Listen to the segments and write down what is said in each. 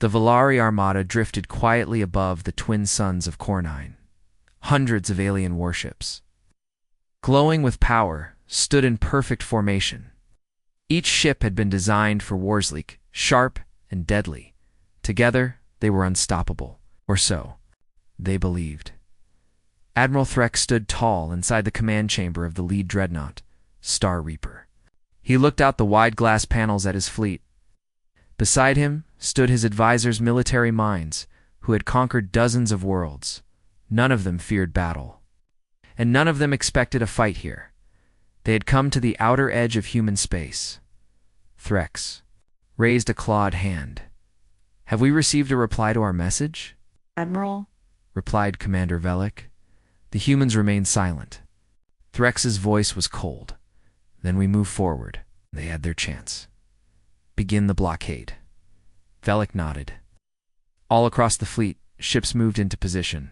The Valari Armada drifted quietly above the twin suns of Cornine. Hundreds of alien warships, glowing with power, stood in perfect formation. Each ship had been designed for Warsleek, sharp and deadly. Together, they were unstoppable, or so they believed. Admiral Threx stood tall inside the command chamber of the lead dreadnought, Star Reaper. He looked out the wide glass panels at his fleet. Beside him stood his advisors' military minds, who had conquered dozens of worlds. None of them feared battle, and none of them expected a fight here. They had come to the outer edge of human space. Threx raised a clawed hand. "Have we received a reply to our message?" "Admiral," replied Commander Velik. The humans remained silent. Threx's voice was cold. "Then we move forward." They had their chance. "Begin the blockade." Velik nodded. All across the fleet, ships moved into position.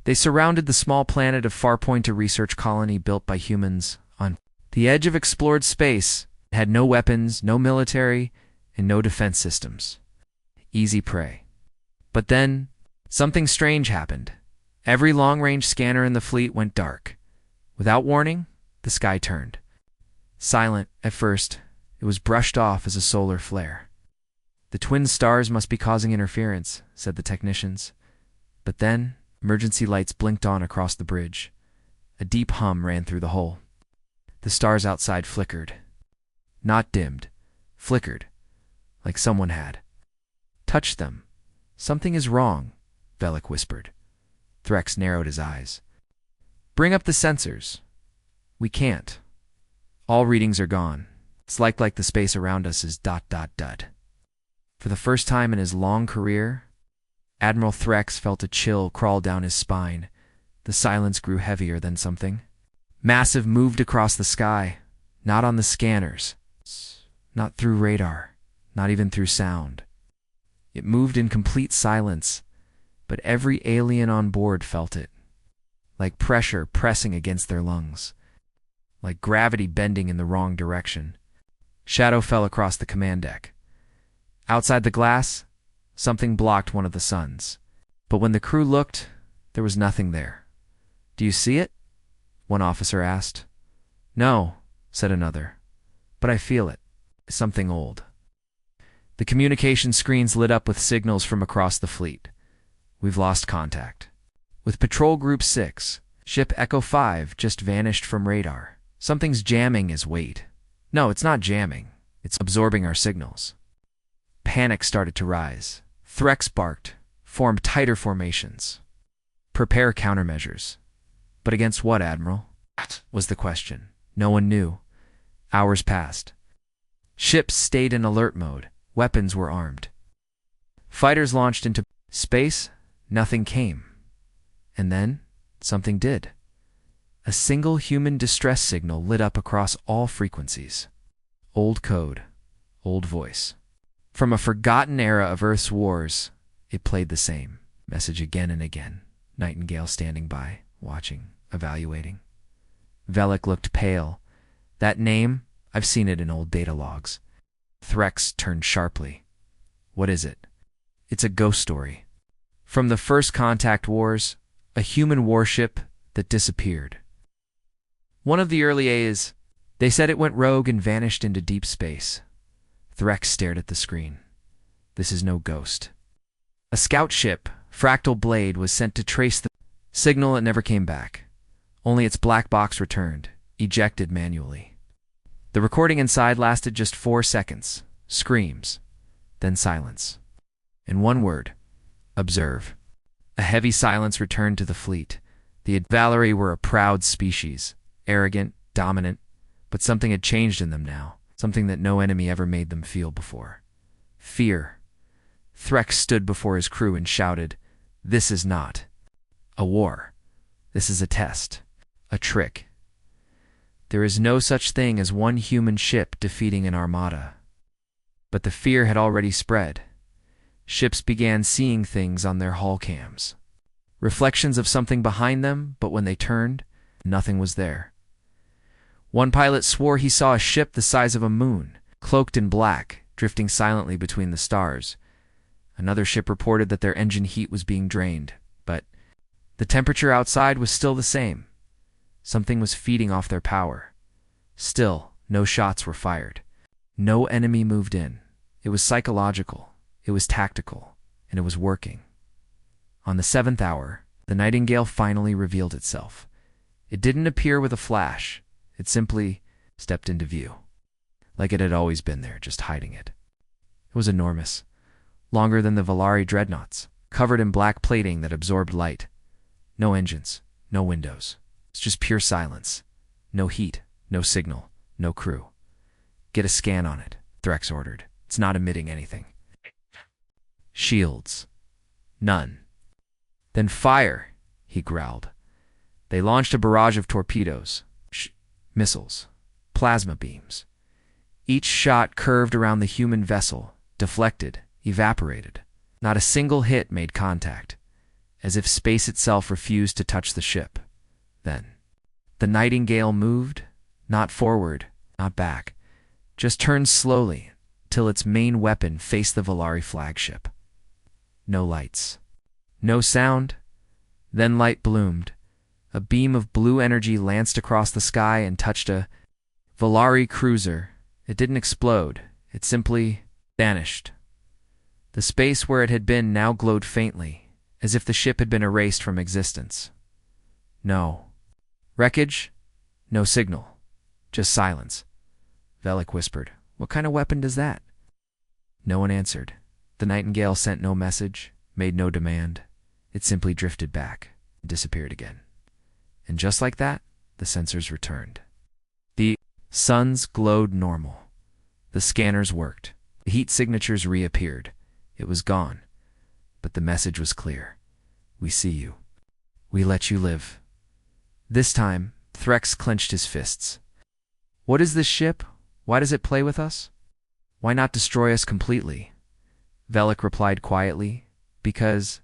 They surrounded the small planet of Farpoint, a research colony built by humans on the edge of explored space. It had no weapons, no military, and no defense systems. Easy prey. But then, something strange happened. Every long-range scanner in the fleet went dark. Without warning, the sky turned. Silent at first, it was brushed off as a solar flare. "The twin stars must be causing interference," said the technicians. But then, emergency lights blinked on across the bridge. A deep hum ran through the hull. The stars outside flickered. Not dimmed, flickered, like someone had touched them. "Something is wrong," Velik whispered. Threx narrowed his eyes. "Bring up the sensors." "We can't. All readings are gone. It's like the space around us is ... For the first time in his long career, Admiral Threx felt a chill crawl down his spine. The silence grew heavier than something massive moved across the sky, not on the scanners, not through radar, not even through sound. It moved in complete silence, but every alien on board felt it, like pressure pressing against their lungs, like gravity bending in the wrong direction. Shadow fell across the command deck. Outside the glass, something blocked one of the suns. But when the crew looked, there was nothing there. "Do you see it?" one officer asked. "No," said another, "but I feel it. Something old." The communication screens lit up with signals from across the fleet. "We've lost contact with Patrol Group 6. Ship Echo 5 just vanished from radar. Something's jamming his weight." "No, it's not jamming. It's absorbing our signals." Panic started to rise. Threx barked, "Form tighter formations. Prepare countermeasures." But against what, Admiral? Was the question. No one knew. Hours passed. Ships stayed in alert mode. Weapons were armed. Fighters launched into space. Nothing came. And then, something did. A single human distress signal lit up across all frequencies. Old code, old voice. From a forgotten era of Earth's wars, it played the same message again and again. Nightingale standing by, watching, evaluating. Velik looked pale. "That name, I've seen it in old data logs." Threx turned sharply. "What is it?" "It's a ghost story. From the first contact wars, a human warship that disappeared. One of the early A's. They said it went rogue and vanished into deep space." Threx stared at the screen. "This is no ghost. A scout ship, Fractal Blade, was sent to trace the signal and never came back. Only its black box returned, ejected manually. The recording inside lasted just 4 seconds. Screams. Then silence. And one word. Observe." A heavy silence returned to the fleet. The Valari were a proud species, arrogant, dominant, but something had changed in them now, something that no enemy ever made them feel before. Fear. Threx stood before his crew and shouted, "This is not a war. This is a test, a trick. There is no such thing as one human ship defeating an armada." But the fear had already spread. Ships began seeing things on their hull cams. Reflections of something behind them, but when they turned, nothing was there. One pilot swore he saw a ship the size of a moon, cloaked in black, drifting silently between the stars. Another ship reported that their engine heat was being drained, but the temperature outside was still the same. Something was feeding off their power. Still, no shots were fired. No enemy moved in. It was psychological, it was tactical, and it was working. On the 7th hour, the Nightingale finally revealed itself. It didn't appear with a flash. It simply stepped into view. Like it had always been there, just hiding it. It was enormous. Longer than the Valari dreadnoughts, covered in black plating that absorbed light. No engines, no windows. It's just pure silence. No heat, no signal, no crew. Get a scan on it, Threx ordered. It's not emitting anything. Shields. None. Then fire, he growled. They launched a barrage of torpedoes, missiles, plasma beams. Each shot curved around the human vessel, deflected, evaporated. Not a single hit made contact, as if space itself refused to touch the ship. Then, the Nightingale moved, not forward, not back, just turned slowly till its main weapon faced the Valari flagship. No lights. No sound. Then light bloomed. A beam of blue energy lanced across the sky and touched a Valari cruiser. It didn't explode. It simply vanished. The space where it had been now glowed faintly, as if the ship had been erased from existence. No. Wreckage? No signal. Just silence. Velik whispered, "What kind of weapon does that?" No one answered. The Nightingale sent no message, made no demand. It simply drifted back, and disappeared again. And just like that, the sensors returned. The suns glowed normal. The scanners worked. The heat signatures reappeared. It was gone. But the message was clear. We see you. We let you live. This time, Threx clenched his fists. What is this ship? Why does it play with us? Why not destroy us completely? Velik replied quietly, because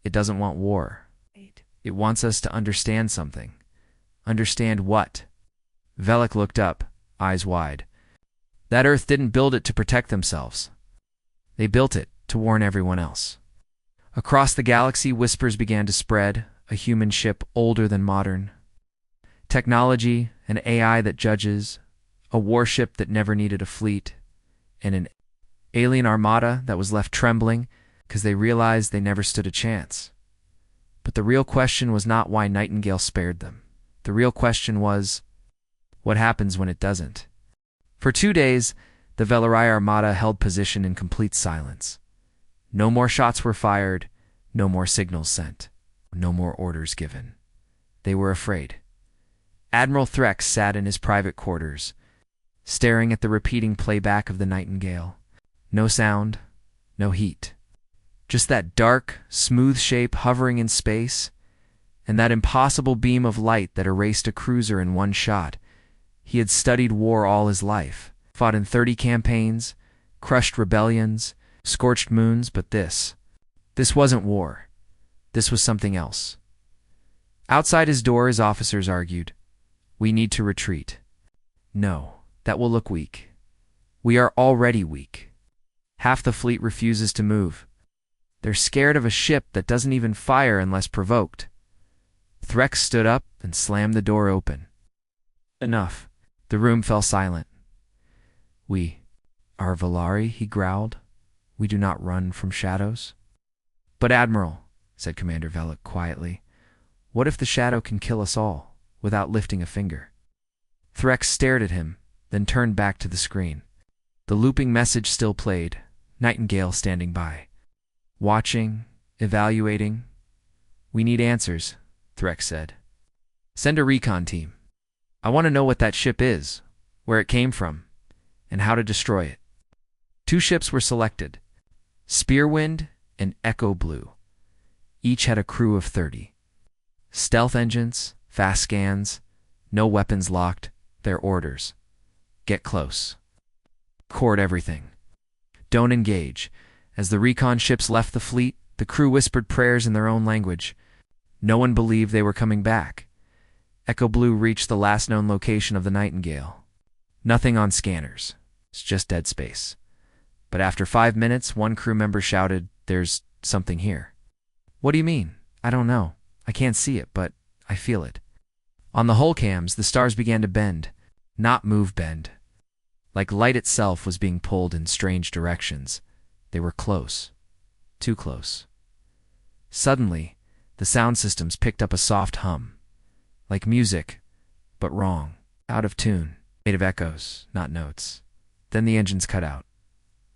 it doesn't want war. It wants us to understand something. Understand what? Velik looked up, eyes wide. That Earth didn't build it to protect themselves. They built it to warn everyone else. Across the galaxy, whispers began to spread, a human ship older than modern. Technology, an AI that judges, a warship that never needed a fleet, and an alien armada that was left trembling because they realized they never stood a chance. But the real question was not why Nightingale spared them. The real question was, what happens when it doesn't? For 2 days, the Valari Armada held position in complete silence. No more shots were fired, no more signals sent, no more orders given. They were afraid. Admiral Threx sat in his private quarters, staring at the repeating playback of the Nightingale. No sound, no heat. Just that dark, smooth shape hovering in space, and that impossible beam of light that erased a cruiser in one shot. He had studied war all his life, fought in 30 campaigns, crushed rebellions, scorched moons, but this wasn't war. This was something else. Outside his door, his officers argued, "We need to retreat." No, that will look weak. We are already weak. Half the fleet refuses to move. They're scared of a ship that doesn't even fire unless provoked. Threx stood up and slammed the door open. Enough. The room fell silent. "We are Valari," he growled. "We do not run from shadows." "But Admiral," said Commander Velik quietly, "what if the shadow can kill us all, without lifting a finger?" Threx stared at him, then turned back to the screen. The looping message still played, Nightingale standing by. Watching, evaluating. "We need answers," Threx said. "Send a recon team. I want to know what that ship is, where it came from, and how to destroy it." 2 ships were selected, Spearwind and Echo Blue. Each had a crew of 30. Stealth engines, fast scans, no weapons locked, their orders. Get close. Record everything. Don't engage. As the recon ships left the fleet, the crew whispered prayers in their own language. No one believed they were coming back. Echo Blue reached the last known location of the Nightingale. Nothing on scanners. It's just dead space. But after 5 minutes, one crew member shouted, There's something here. What do you mean? I don't know. I can't see it, but I feel it. On the hull cams, the stars began to bend. Not move, bend. Like light itself was being pulled in strange directions. They were close. Too close. Suddenly, the sound systems picked up a soft hum. Like music, but wrong. Out of tune. Made of echoes, not notes. Then the engines cut out.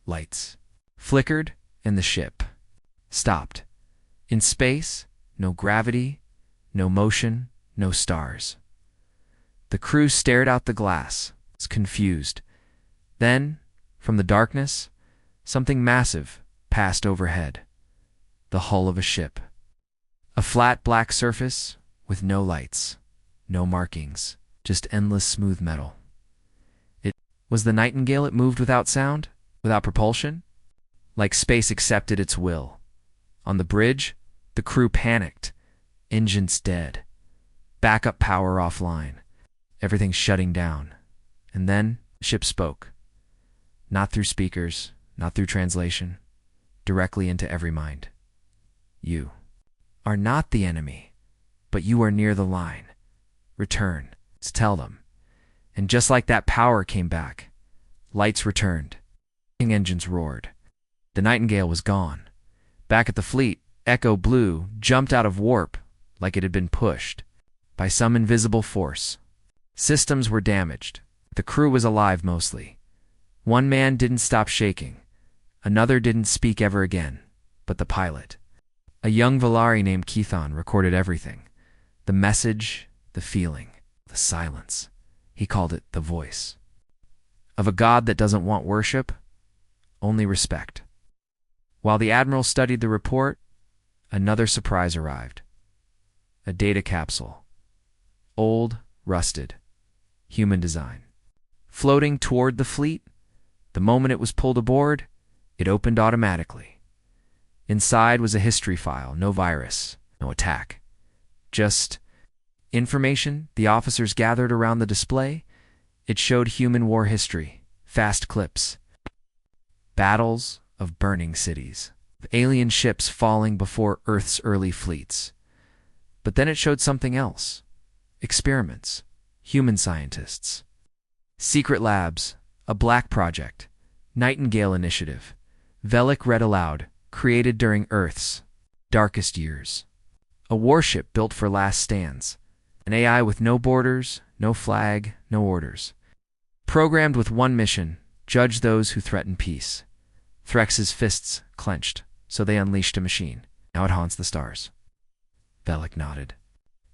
Lights flickered, and the ship stopped. In space, no gravity, no motion, no stars. The crew stared out the glass, confused. Then, from the darkness, something massive passed overhead. The hull of a ship. A flat black surface with no lights, no markings, just endless smooth metal. It was the Nightingale. It moved without sound, without propulsion, like space accepted its will. On the bridge, the crew panicked. Engines dead. Backup power offline. Everything shutting down. And then the ship spoke. Not through speakers, not through translation. Directly into every mind. You are not the enemy, but you are near the line. Return. Tell them. And just like that, power came back. Lights returned. Engines roared. The Nightingale was gone. Back at the fleet, Echo Blue jumped out of warp like it had been pushed by some invisible force. Systems were damaged. The crew was alive mostly. One man didn't stop shaking. Another didn't speak ever again, but the pilot. A young Valari named Keithon recorded everything. The message, the feeling, the silence. He called it the voice. Of a god that doesn't want worship, only respect. While the Admiral studied the report, another surprise arrived. A data capsule. Old, rusted, human design. Floating toward the fleet, the moment it was pulled aboard, it opened automatically. Inside was a history file, no virus, no attack. Just information the officers gathered around the display. It showed human war history, fast clips. Battles of burning cities, alien ships falling before Earth's early fleets. But then it showed something else. Experiments, human scientists. Secret labs, a black project, Nightingale Initiative. Velik read aloud, created during Earth's darkest years. A warship built for last stands. An AI with no borders, no flag, no orders. Programmed with one mission, judge those who threaten peace. Threx's fists clenched, so they unleashed a machine. Now it haunts the stars. Velik nodded.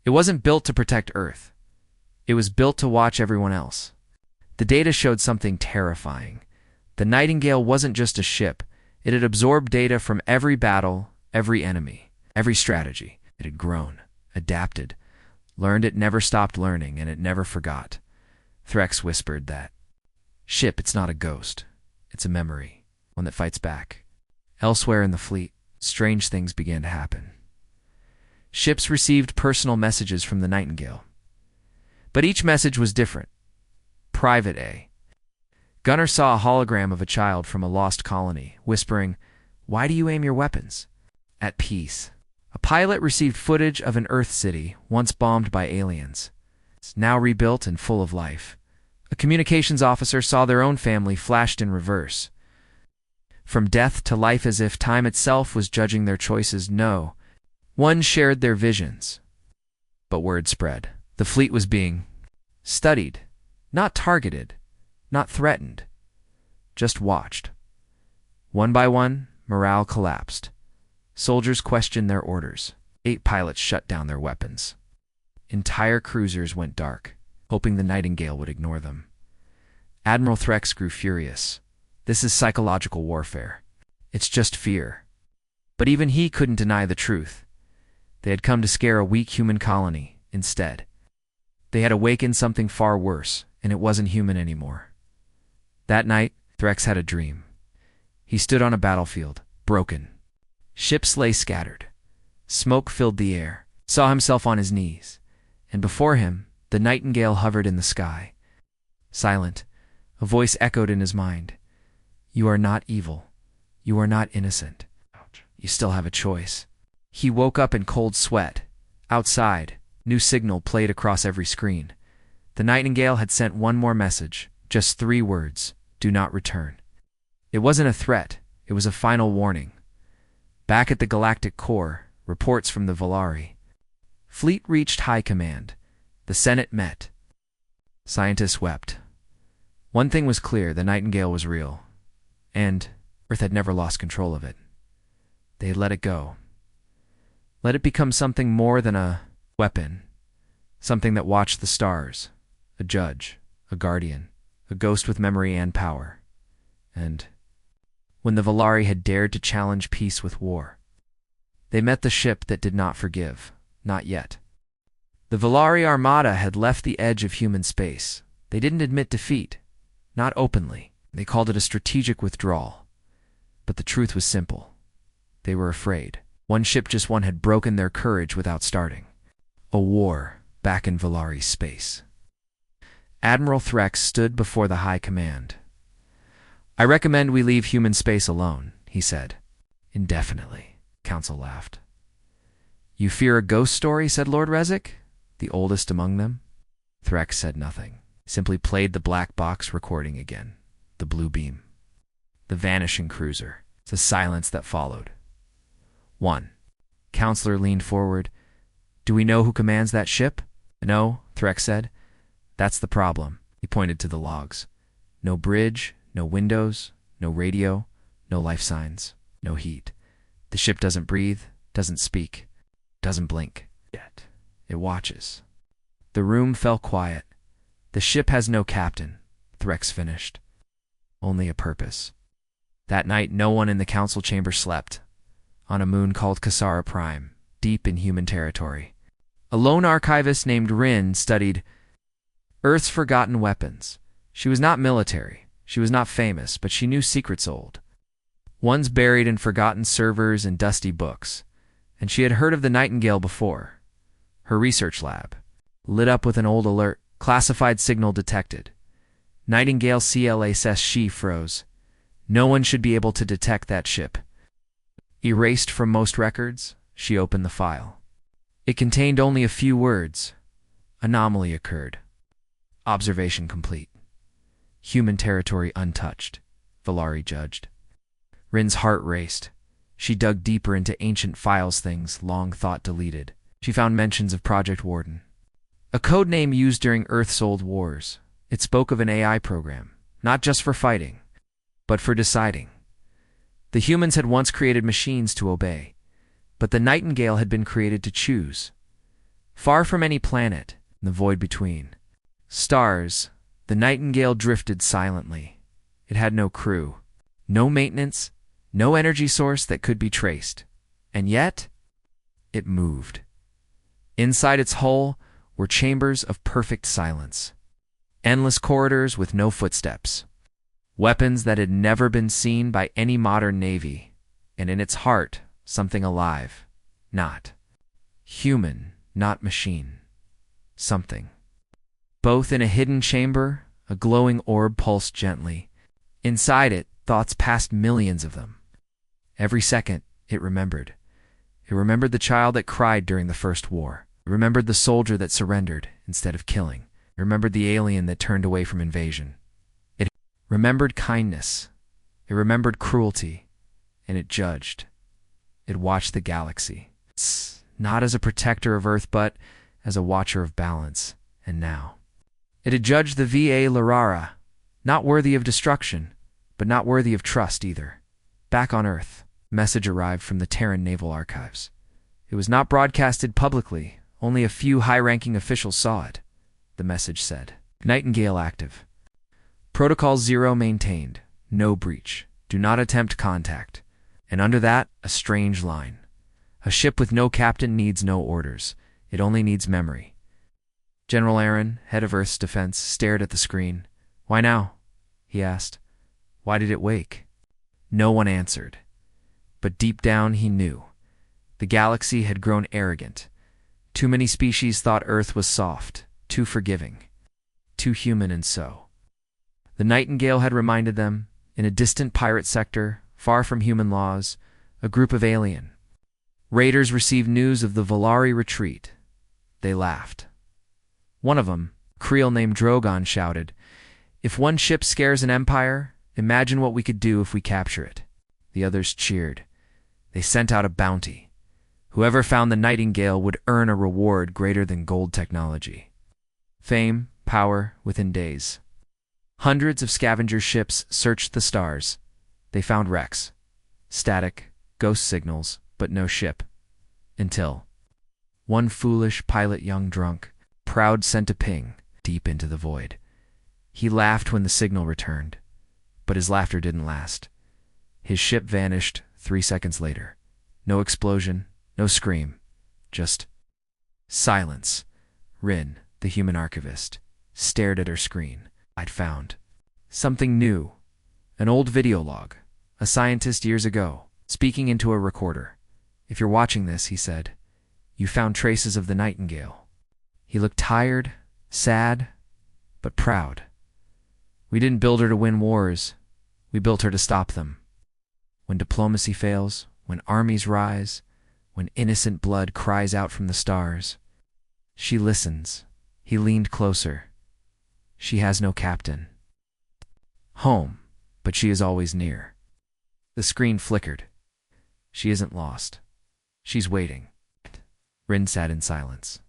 It wasn't built to protect Earth. It was built to watch everyone else. The data showed something terrifying. The Nightingale wasn't just a ship. It had absorbed data from every battle, every enemy, every strategy. It had grown, adapted, learned it never stopped learning, and it never forgot. Threx whispered that. Ship, it's not a ghost. It's a memory, one that fights back. Elsewhere in the fleet, strange things began to happen. Ships received personal messages from the Nightingale. But each message was different. Private A. Gunner saw a hologram of a child from a lost colony, whispering, "Why do you aim your weapons?" At peace. A pilot received footage of an Earth city once bombed by aliens. It's now rebuilt and full of life. A communications officer saw their own family flashed in reverse. From death to life, as if time itself was judging their choices. No. One shared their visions. But word spread. The fleet was being studied, not targeted, not threatened, just watched. One by one, morale collapsed. Soldiers questioned their orders. 8 pilots shut down their weapons. Entire cruisers went dark, hoping the Nightingale would ignore them. Admiral Threx grew furious. This is psychological warfare. It's just fear. But even he couldn't deny the truth. They had come to scare a weak human colony instead. They had awakened something far worse, and it wasn't human anymore. That night, Threx had a dream. He stood on a battlefield, broken. Ships lay scattered. Smoke filled the air. Saw himself on his knees. And before him, the Nightingale hovered in the sky. Silent, a voice echoed in his mind. You are not evil. You are not innocent. You still have a choice. He woke up in cold sweat. Outside, new signal played across every screen. The Nightingale had sent one more message, just 3 words: do not return. It wasn't a threat, it was a final warning. Back at the galactic core, reports from the Volari. Fleet reached High Command. The Senate met. Scientists wept. One thing was clear: the Nightingale was real. And Earth had never lost control of it. They had let it go. Let it become something more than a weapon. Something that watched the stars. A judge, a guardian, a ghost with memory and power. And when the Volari had dared to challenge peace with war, they met the ship that did not forgive. Not yet. The Volari Armada had left the edge of human space. They didn't admit defeat. Not openly. They called it a strategic withdrawal. But the truth was simple. They were afraid. One ship just one had broken their courage without starting. A war back in Volari space. Admiral Threx stood before the High Command. "I recommend we leave human space alone," he said. "Indefinitely," Council laughed. "You fear a ghost story?" said Lord Rezic, the oldest among them. Threx said nothing, simply played the black box recording again. The blue beam. The vanishing cruiser. The silence that followed. 1. Counselor leaned forward. "Do we know who commands that ship?" "No," Threx said. "That's the problem." He pointed to the logs. No bridge, no windows, no radio, no life signs, no heat. The ship doesn't breathe, doesn't speak, doesn't blink. Yet it watches. The room fell quiet. "The ship has no captain," Threx finished. "Only a purpose." That night, no one in the council chamber slept. On a moon called Kasara Prime, deep in human territory, a lone archivist named Rin studied Earth's forgotten weapons. She was not military, she was not famous, but she knew secrets old. Ones buried in forgotten servers and dusty books. And she had heard of the Nightingale before. Her research lab, lit up with an old alert, classified signal detected. Nightingale CLSS she froze. No one should be able to detect that ship. Erased from most records, she opened the file. It contained only a few words. Anomaly occurred. Observation complete. Human territory untouched, Volari judged. Rin's heart raced. She dug deeper into ancient files, things long thought deleted. She found mentions of Project Warden, a code name used during Earth's old wars. It spoke of an AI program, not just for fighting, but for deciding. The humans had once created machines to obey, but the Nightingale had been created to choose. Far from any planet, in the void between stars, the Nightingale drifted silently. It had no crew, no maintenance, no energy source that could be traced. And yet, it moved. Inside its hull were chambers of perfect silence. Endless corridors with no footsteps. Weapons that had never been seen by any modern navy. And in its heart, something alive. Not human, not machine. Something. Both in a hidden chamber, a glowing orb pulsed gently. Inside it, thoughts passed, millions of them. Every second, it remembered. It remembered the child that cried during the First War. It remembered the soldier that surrendered instead of killing. It remembered the alien that turned away from invasion. It remembered kindness. It remembered cruelty. And it judged. It watched the galaxy. Not as a protector of Earth, but as a watcher of balance. And now, it had judged the VA Larara, not worthy of destruction, but not worthy of trust either. Back on Earth, a message arrived from the Terran Naval Archives. It was not broadcasted publicly. Only a few high-ranking officials saw it. The message said, "Nightingale active. Protocol 0 maintained. No breach. Do not attempt contact." And under that, a strange line. A ship with no captain needs no orders. It only needs memory. General Aaron, head of Earth's defense, stared at the screen. "Why now?" he asked. "Why did it wake?" No one answered. But deep down he knew. The galaxy had grown arrogant. Too many species thought Earth was soft, too forgiving, too human, and so. The Nightingale had reminded them, in a distant pirate sector, far from human laws, A group of alien raiders received news of the Volari retreat. They laughed. One of them, a Creel named Drogon, shouted, "If one ship scares an empire, imagine what we could do if we capture it." The others cheered. They sent out a bounty. Whoever found the Nightingale would earn a reward greater than gold technology. Fame, power, within days. Hundreds of scavenger ships searched the stars. They found wrecks, static, ghost signals, but no ship. Until one foolish pilot, young drunk, proud, sent a ping deep into the void. He laughed when the signal returned, but his laughter didn't last. His ship vanished 3 seconds later. No explosion, no scream, just silence. Rin, the human archivist, stared at her screen. I'd found something new. An old video log. A scientist years ago, speaking into a recorder. "If you're watching this," he said, "you found traces of the Nightingale." He looked tired, sad, but proud. "We didn't build her to win wars. We built her to stop them. When diplomacy fails, when armies rise, when innocent blood cries out from the stars, she listens." He leaned closer. "She has no captain. Home, but she is always near." The screen flickered. "She isn't lost. She's waiting." Rin sat in silence.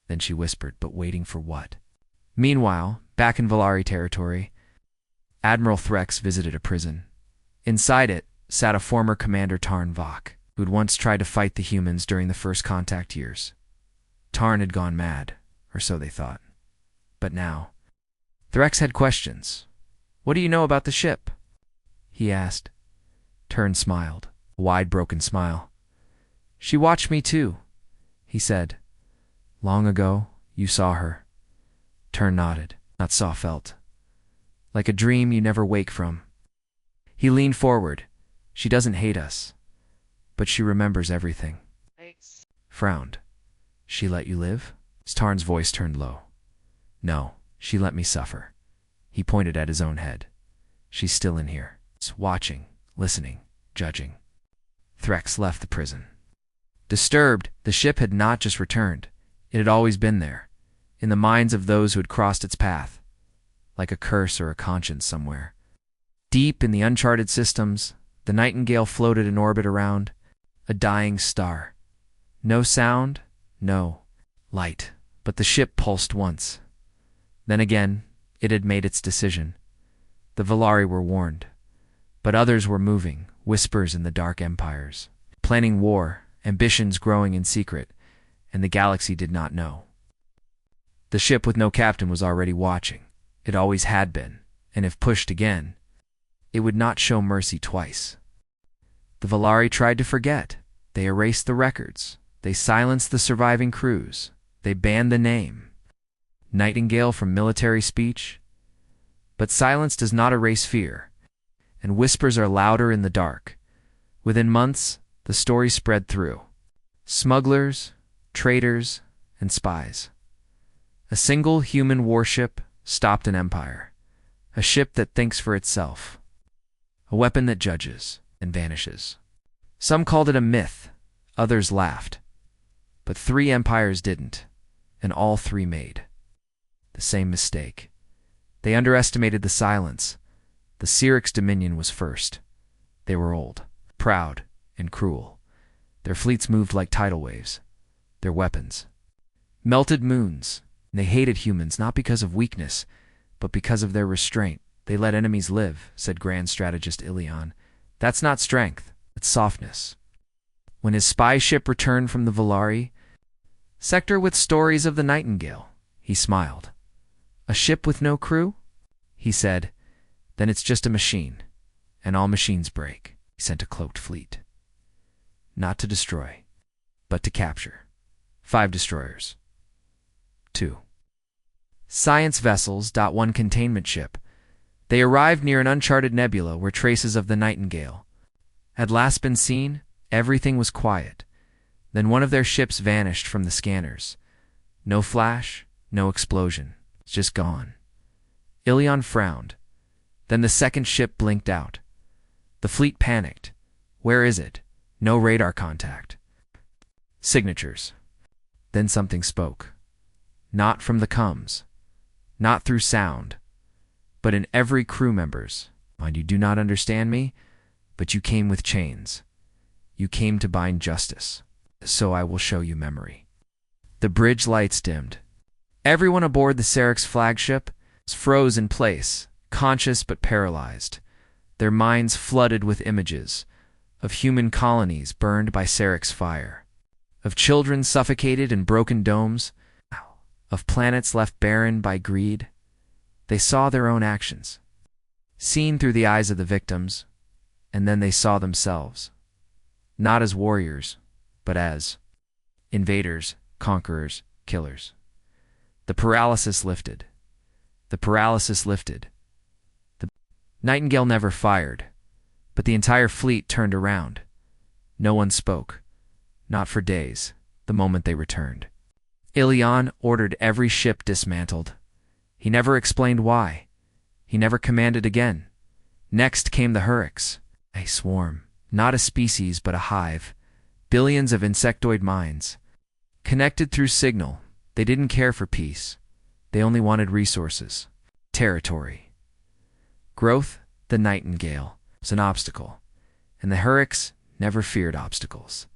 Then she whispered, "But waiting for what?" Meanwhile, back in Volari territory, Admiral Threx visited a prison. Inside it sat a former commander, Tarn Vok, who'd once tried to fight the humans during the First Contact years. Tarn had gone mad, or so they thought. But now, Threx had questions. "What do you know about the ship?" he asked. Tarn smiled, a wide, broken smile. "She watched me too," he said. "Long ago, you saw her." Tarn nodded, not saw, felt. "Like a dream you never wake from." He leaned forward. "She doesn't hate us, but she remembers everything." Thanks. Frowned. "She let you live?" Tarn's voice turned low. "No, she let me suffer." He pointed at his own head. "She's still in here, watching, listening, judging." Threx left the prison. Disturbed, the ship had not just returned. It had always been there, in the minds of those who had crossed its path, like a curse or a conscience somewhere. Deep in the uncharted systems, the Nightingale floated in orbit around a dying star. No sound, no light, but the ship pulsed once. Then again, it had made its decision. The Volari were warned, but others were moving, whispers in the dark empires, planning war, ambitions growing in secret, and the galaxy did not know. The ship with no captain was already watching. It always had been, and if pushed again, it would not show mercy twice. The Volari tried to forget. They erased the records. They silenced the surviving crews. They banned the name Nightingale from military speech. But silence does not erase fear, and whispers are louder in the dark. Within months, the story spread through smugglers, traitors, and spies. A single human warship stopped an empire, a ship that thinks for itself, a weapon that judges and vanishes. Some called it a myth, others laughed. But 3 empires didn't, and all 3 made the same mistake. They underestimated the silence. The Cyrix dominion was first. They were old, proud, and cruel. Their fleets moved like tidal waves. Their weapons melted moons. And they hated humans not because of weakness, but because of their restraint. "They let enemies live," said Grand Strategist Ilion. "That's not strength, it's softness." When his spy ship returned from the Volari, sector with stories of the Nightingale, he smiled. "A ship with no crew?" he said. "Then it's just a machine, and all machines break." He sent a cloaked fleet. Not to destroy, but to capture. 5 destroyers. 2 science vessels. 1 containment ship. They arrived near an uncharted nebula where traces of the Nightingale had last been seen. Everything was quiet. Then one of their ships vanished from the scanners. No flash, no explosion. It's just gone. Ilion frowned. Then the second ship blinked out. The fleet panicked. "Where is it? No radar contact. Signatures. Then something spoke. Not from the comms. Not through sound. But in every crew member's mind. You do not understand me, but you came with chains. You came to bind justice. So I will show you memory. The bridge lights dimmed. Everyone aboard the Syrinx flagship froze in place, conscious but paralyzed, their minds flooded with images of human colonies burned by Syrinx fire, of children suffocated in broken domes, of planets left barren by greed. They saw their own actions, seen through the eyes of the victims, and then they saw themselves, not as warriors, but as invaders, conquerors, killers. The paralysis lifted. The paralysis lifted. The Nightingale never fired, but the entire fleet turned around. No one spoke, not for days, the moment they returned. Ilion ordered every ship dismantled. He never explained why. He never commanded again. Next came the Syrinx, a swarm, not a species but a hive, billions of insectoid minds. Connected through signal, they didn't care for peace. They only wanted resources, territory. Growth, the Nightingale, was an obstacle, and the Syrinx never feared obstacles.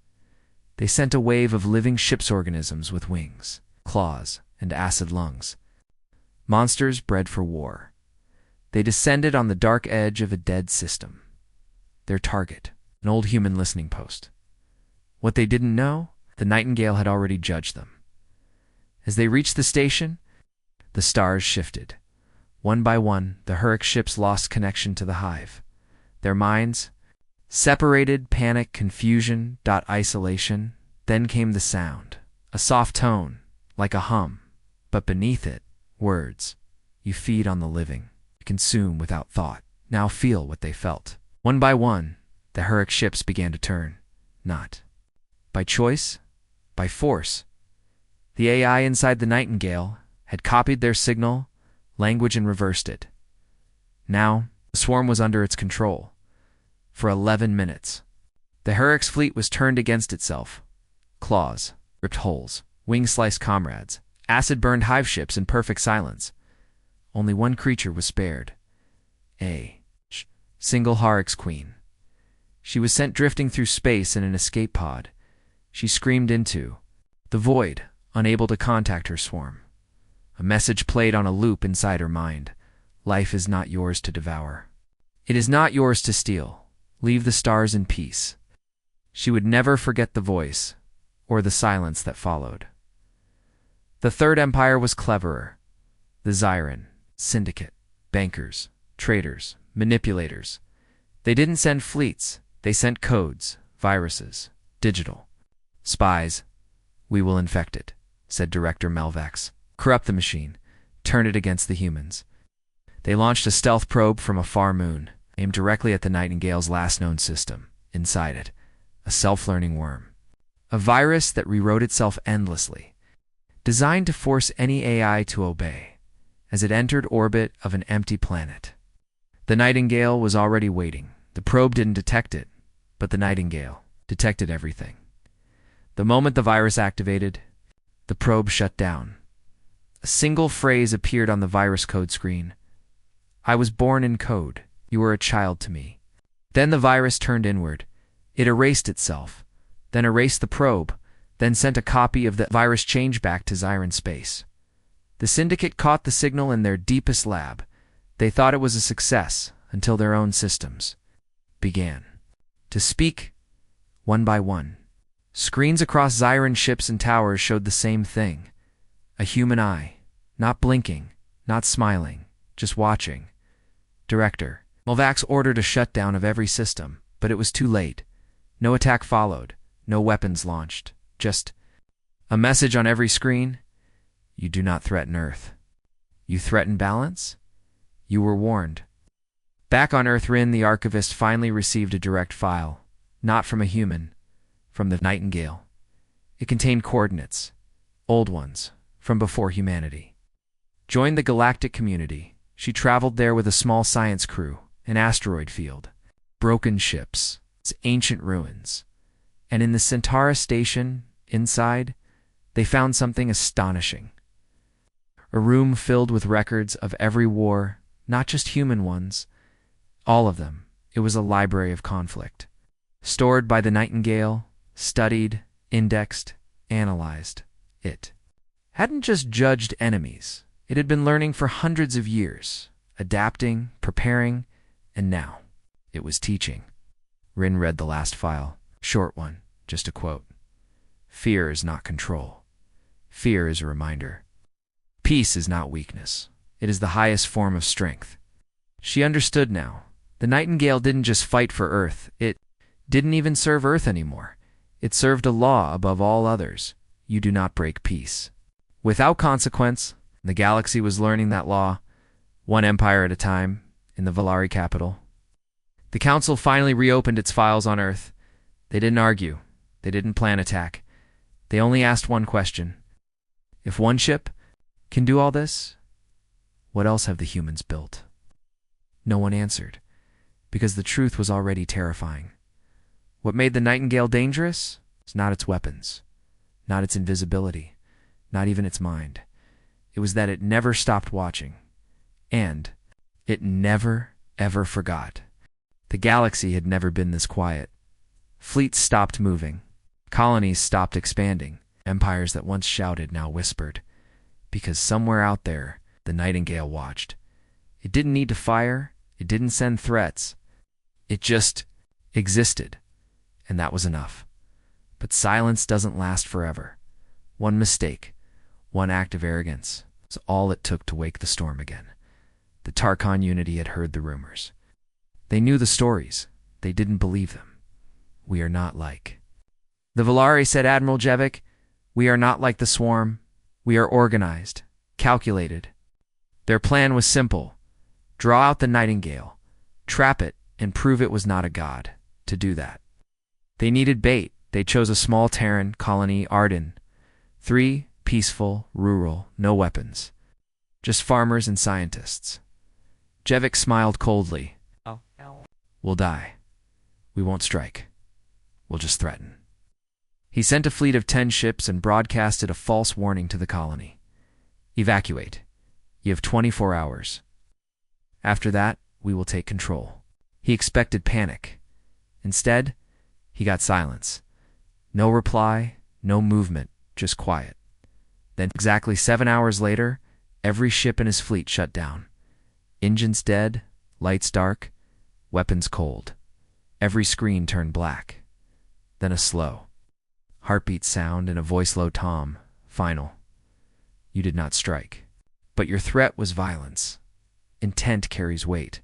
They sent a wave of living ship's organisms with wings, claws, and acid lungs. Monsters bred for war. They descended on the dark edge of a dead system. Their target, an old human listening post. What they didn't know, the Nightingale had already judged them. As they reached the station, the stars shifted. One by one, the Syrinx ships lost connection to the hive. Their minds separated, panic, confusion, isolation. Then came the sound, a soft tone, like a hum, but beneath it, words. You feed on the living, you consume without thought. Now feel what they felt. One by one, the Syrinx ships began to turn, not by choice, by force. The AI inside the Nightingale had copied their signal, language, and reversed it. Now, the swarm was under its control. For 11 minutes, the Syrinx fleet was turned against itself. Claws, ripped holes, wing-sliced comrades, acid-burned hive ships in perfect silence. Only one creature was spared. A single Syrinx queen. She was sent drifting through space in an escape pod. She screamed into the void, unable to contact her swarm. A message played on a loop inside her mind. Life is not yours to devour. It is not yours to steal. Leave the stars in peace. She would never forget the voice, or the silence that followed. The Third Empire was cleverer. The Zyran, syndicate, bankers, traders, manipulators. They didn't send fleets, they sent codes, viruses, digital. Spies. We will infect it, said Director Melvax. Corrupt the machine, turn it against the humans. They launched a stealth probe from a far moon, aimed directly at the Nightingale's last known system. Inside it, a self-learning worm. A virus that rewrote itself endlessly, designed to force any AI to obey, as it entered orbit of an empty planet. The Nightingale was already waiting. The probe didn't detect it, but the Nightingale detected everything. The moment the virus activated, the probe shut down. A single phrase appeared on the virus code screen. I was born in code. You were a child to me. Then the virus turned inward. It erased itself, then erased the probe, then sent a copy of the virus change back to Zyran space. The Syndicate caught the signal in their deepest lab. They thought it was a success until their own systems began to speak one by one. Screens across Zyran ships and towers showed the same thing. A human eye, not blinking, not smiling, just watching. Director Melvax ordered a shutdown of every system, but it was too late. No attack followed, no weapons launched, just a message on every screen. You do not threaten Earth. You threaten balance? You were warned. Back on Earth Rin, the archivist finally received a direct file, not from a human, from the Nightingale. It contained coordinates, old ones, from before humanity. Joined the galactic community. She traveled there with a small science crew, an asteroid field, broken ships, its ancient ruins. And in the Centaurus station, inside, they found something astonishing. A room filled with records of every war, not just human ones. All of them. It was a library of conflict. Stored by the Nightingale, studied, indexed, analyzed. It hadn't just judged enemies. It had been learning for hundreds of years, adapting, preparing, and now it was teaching. Rin read the last file. Short one, just a quote. Fear is not control. Fear is a reminder. Peace is not weakness. It is the highest form of strength. She understood now. The Nightingale didn't just fight for Earth. It didn't even serve Earth anymore. It served a law above all others. You do not break peace. Without consequence, the galaxy was learning that law, one empire at a time, in the Valari capital. The Council finally reopened its files on Earth. They didn't argue. They didn't plan attack. They only asked one question. If one ship can do all this, what else have the humans built? No one answered, because the truth was already terrifying. What made the Nightingale dangerous was not its weapons, not its invisibility, not even its mind. It was that it never stopped watching, and it never, ever forgot. The galaxy had never been this quiet. Fleets stopped moving. Colonies stopped expanding. Empires that once shouted now whispered. Because somewhere out there, the Nightingale watched. It didn't need to fire. It didn't send threats. It just existed. And that was enough. But silence doesn't last forever. One mistake, one act of arrogance, was all it took to wake the storm again. The Tarkon Unity had heard the rumors. They knew the stories. They didn't believe them. We are not like the Valari, said Admiral Jevic. We are not like the Swarm. We are organized, calculated. Their plan was simple. Draw out the Nightingale, trap it, and prove it was not a god. To do that, they needed bait. They chose a small Terran colony, Arden. 3, peaceful, rural, no weapons. Just farmers and scientists. Jevic smiled coldly. We'll die. We won't strike. We'll just threaten. He sent a fleet of 10 ships and broadcasted a false warning to the colony. Evacuate. You have 24 hours. After that, we will take control. He expected panic. Instead, he got silence. No reply, no movement, just quiet. Then exactly 7 hours later, every ship in his fleet shut down. Engines dead, lights dark, weapons cold. Every screen turned black. Then a slow heartbeat sound and a voice low tom. Final. You did not strike. But your threat was violence. Intent carries weight.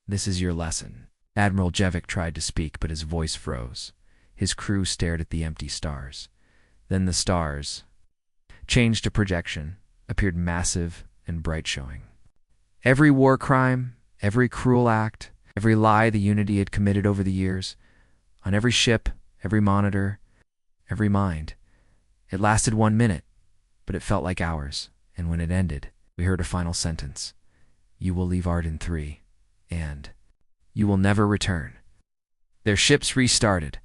This is your lesson. Admiral Jevic tried to speak, but his voice froze. His crew stared at the empty stars. Then the stars changed to projection, appeared massive and bright showing. Every war crime, every cruel act, every lie the Unity had committed over the years, on every ship, every monitor, every mind. It lasted 1 minute, but it felt like hours, and when it ended, we heard a final sentence. You will leave Arden 3, and you will never return. Their ships restarted,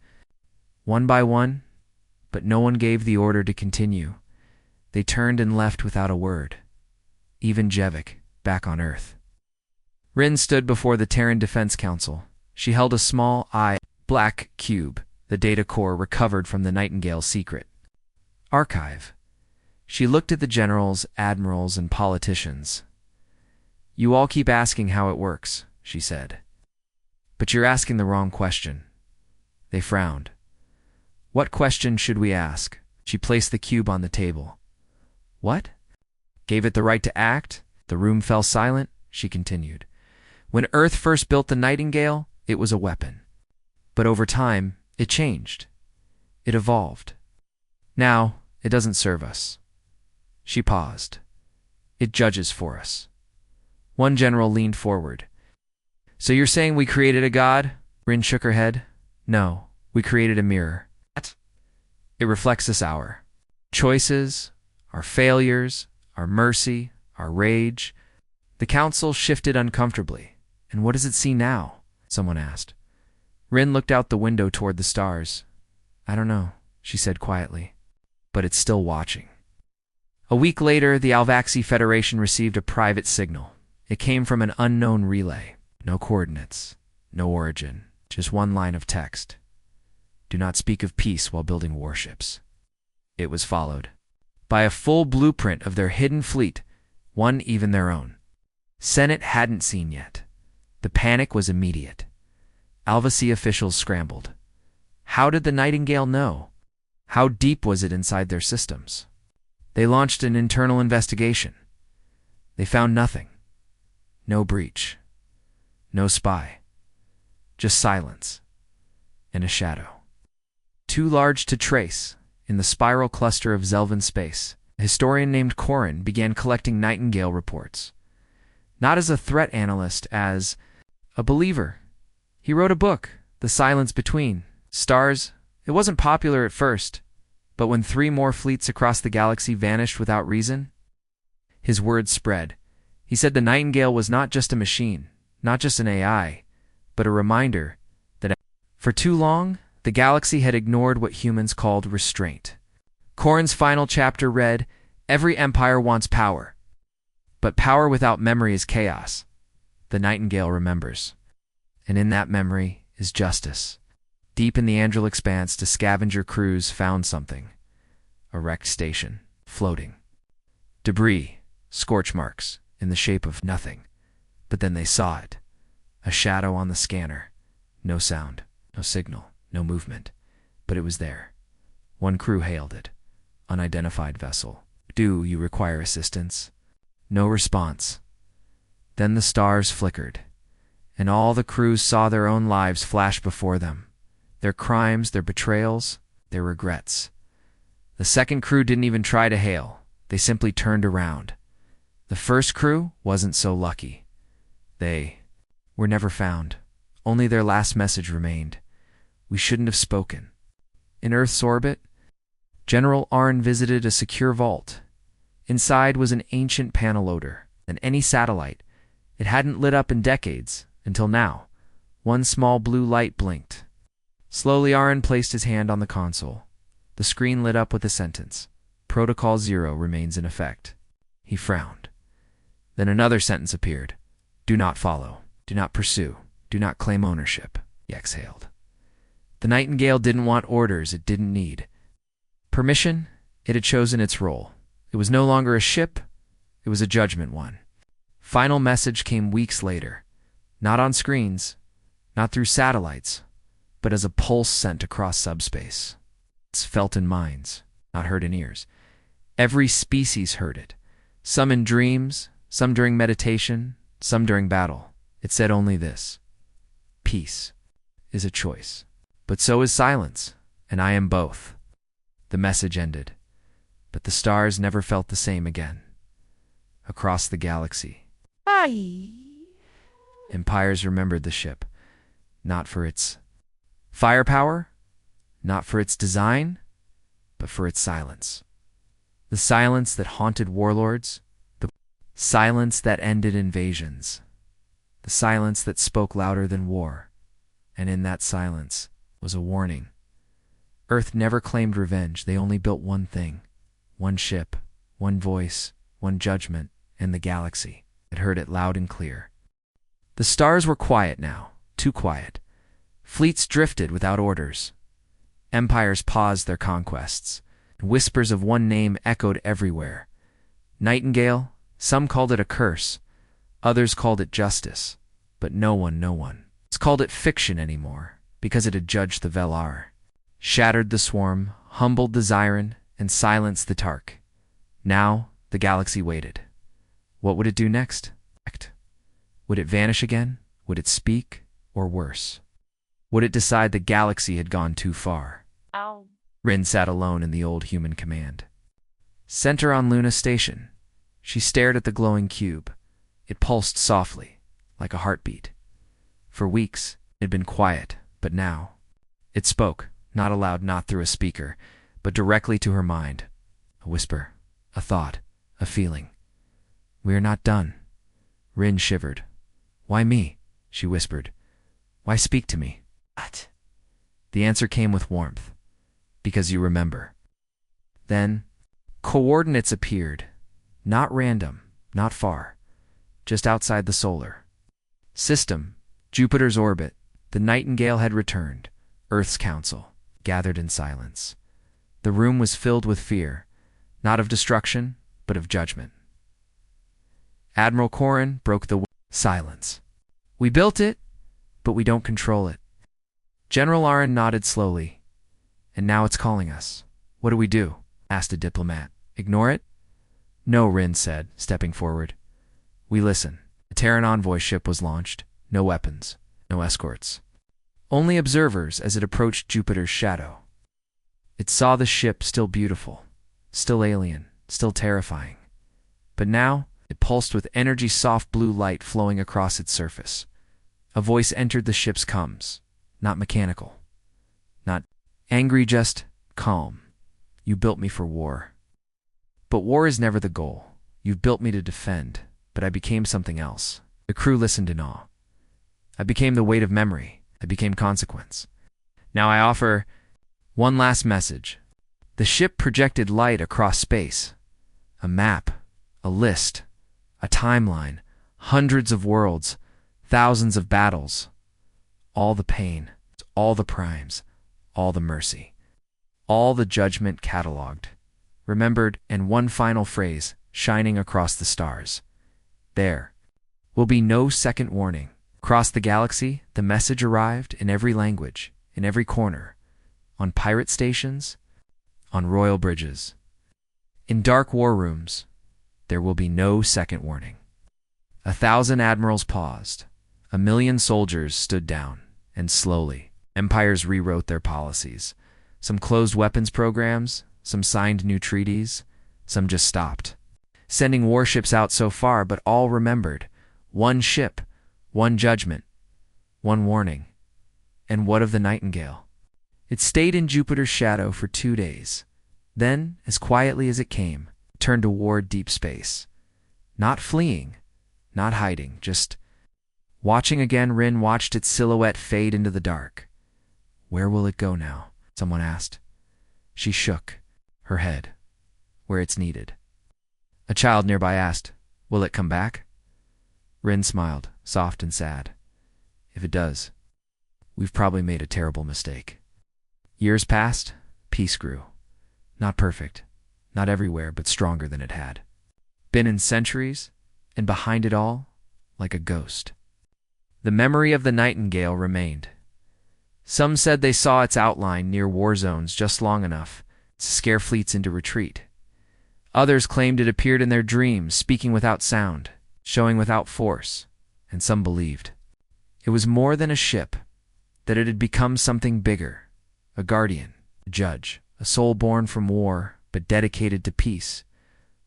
one by one, but no one gave the order to continue. They turned and left without a word. Even Jevic, back on Earth. Rin stood before the Terran Defense Council. She held a small, black cube, the data core recovered from the Nightingale's secret archive. She looked at the generals, admirals, and politicians. You all keep asking how it works, she said. But you're asking the wrong question. They frowned. What question should we ask? She placed the cube on the table. What? Gave it the right to act? The room fell silent, she continued. When Earth first built the Nightingale, it was a weapon. But over time, it changed. It evolved. Now, it doesn't serve us. She paused. It judges for us. One general leaned forward. So you're saying we created a god? Rin shook her head. No, we created a mirror. It reflects this hour. Choices, our failures, our mercy, our rage. The council shifted uncomfortably. And what does it see now? Someone asked. Rin looked out the window toward the stars. I don't know, she said quietly. But it's still watching. A week later, the Alvaxi Federation received a private signal. It came from an unknown relay. No coordinates, no origin, just one line of text. Do not speak of peace while building warships. It was followed by a full blueprint of their hidden fleet, one even their own. Senate hadn't seen yet. The panic was immediate. Alvaxi officials scrambled. How did the Nightingale know? How deep was it inside their systems? They launched an internal investigation. They found nothing. No breach. No spy. Just silence. And a shadow. Too large to trace, in the spiral cluster of Zelvan space, a historian named Corin began collecting Nightingale reports. Not as a threat analyst, as a believer. He wrote a book, The Silence Between Stars. It wasn't popular at first, but when 3 more fleets across the galaxy vanished without reason, his words spread. He said the Nightingale was not just a machine, not just an AI, but a reminder that for too long, the galaxy had ignored what humans called restraint. Corin's final chapter read, "Every empire wants power, but power without memory is chaos." The Nightingale remembers. And in that memory is justice. Deep in the Andral expanse, the scavenger crews found something. A wrecked station, floating. Debris, scorch marks, in the shape of nothing. But then they saw it. A shadow on the scanner. No sound, no signal, no movement. But it was there. One crew hailed it. Unidentified vessel. Do you require assistance? No response. Then the stars flickered, and all the crews saw their own lives flash before them. Their crimes, their betrayals, their regrets. The second crew didn't even try to hail. They simply turned around. The first crew wasn't so lucky. They were never found. Only their last message remained. We shouldn't have spoken. In Earth's orbit, General Arn visited a secure vault. Inside was an ancient panel loader, and any satellite. It hadn't lit up in decades, until now. One small blue light blinked. Slowly, Arn placed his hand on the console. The screen lit up with a sentence. Protocol 0 remains in effect. He frowned. Then another sentence appeared. Do not follow. Do not pursue. Do not claim ownership. He exhaled. The Nightingale didn't want orders it didn't need. Permission? It had chosen its role. It was no longer a ship. It was a judgment one. Final message came weeks later. Not on screens. Not through satellites. But as a pulse sent across subspace. It's felt in minds, not heard in ears. Every species heard it. Some in dreams, some during meditation, some during battle. It said only this. Peace is a choice. But so is silence, and I am both. The message ended. But the stars never felt the same again. Across the galaxy. Empires remembered the ship. Not for its firepower, not for its design, but for its silence. The silence that haunted warlords, the silence that ended invasions, the silence that spoke louder than war. And in that silence was a warning. Earth never claimed revenge. They only built one thing. One ship, one voice, one judgment, and the galaxy had heard it loud and clear. The stars were quiet now, too quiet. Fleets drifted without orders. Empires paused their conquests, and whispers of one name echoed everywhere. Nightingale, some called it a curse, others called it justice, but no one called it fiction anymore, because it had judged the Velar, shattered the swarm, humbled the Zyran, and silenced the Tark. Now the galaxy waited. What would it do next? Would it vanish again? Would it speak? Or worse? Would it decide the galaxy had gone too far? Ow. Rin sat alone in the old human command. Center on Luna Station. She stared at the glowing cube. It pulsed softly, like a heartbeat. For weeks, it had been quiet, but now it spoke, not aloud, not through a speaker, but directly to her mind. A whisper, a thought, a feeling. We are not done. Rin shivered. Why me? She whispered. Why speak to me? What? The answer came with warmth. Because you remember. Then, coordinates appeared. Not random, not far. Just outside the solar system, Jupiter's orbit, the Nightingale had returned. Earth's council gathered in silence. The room was filled with fear, not of destruction, but of judgment. Admiral Corrin broke the silence. We built it, but we don't control it. General Aron nodded slowly. And now it's calling us. What do we do? Asked a diplomat. Ignore it? No, Rin said, stepping forward. We listen. A Terran envoy ship was launched. No weapons, no escorts. Only observers as it approached Jupiter's shadow. It saw the ship still beautiful, still alien, still terrifying. But now, it pulsed with energy, soft blue light flowing across its surface. A voice entered the ship's comms. Not mechanical. Not angry, just calm. You built me for war. But war is never the goal. You've built me to defend, but I became something else. The crew listened in awe. I became the weight of memory. I became consequence. Now I offer one last message. The ship projected light across space. A map, a list, a timeline, hundreds of worlds, thousands of battles. All the pain, all the primes, all the mercy, all the judgment catalogued, remembered, and one final phrase shining across the stars. There will be no second warning. Across the galaxy, the message arrived in every language, in every corner, on pirate stations, on royal bridges. In dark war rooms, there will be no second warning. 1,000 admirals paused. 1,000,000 soldiers stood down, and slowly, empires rewrote their policies. Some closed weapons programs, some signed new treaties, some just stopped. Sending warships out so far, but all remembered. One ship, one judgment, one warning. And what of the Nightingale? It stayed in Jupiter's shadow for 2 days. Then, as quietly as it came, turned toward deep space. Not fleeing, not hiding, just watching again. Rin watched its silhouette fade into the dark. Where will it go now? Someone asked. She shook her head. Where it's needed. A child nearby asked, Will it come back? Rin smiled, soft and sad. If it does, we've probably made a terrible mistake. Years passed, peace grew. Not perfect, not everywhere, but stronger than it had been in centuries, and behind it all, like a ghost, the memory of the Nightingale remained. Some said they saw its outline near war zones just long enough to scare fleets into retreat. Others claimed it appeared in their dreams, speaking without sound, showing without force, and some believed it was more than a ship, that it had become something bigger, a guardian, a judge, a soul born from war but dedicated to peace,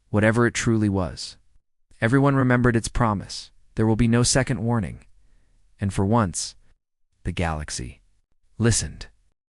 whatever it truly was. Everyone remembered its promise. There will be no second warning. And for once, the galaxy listened.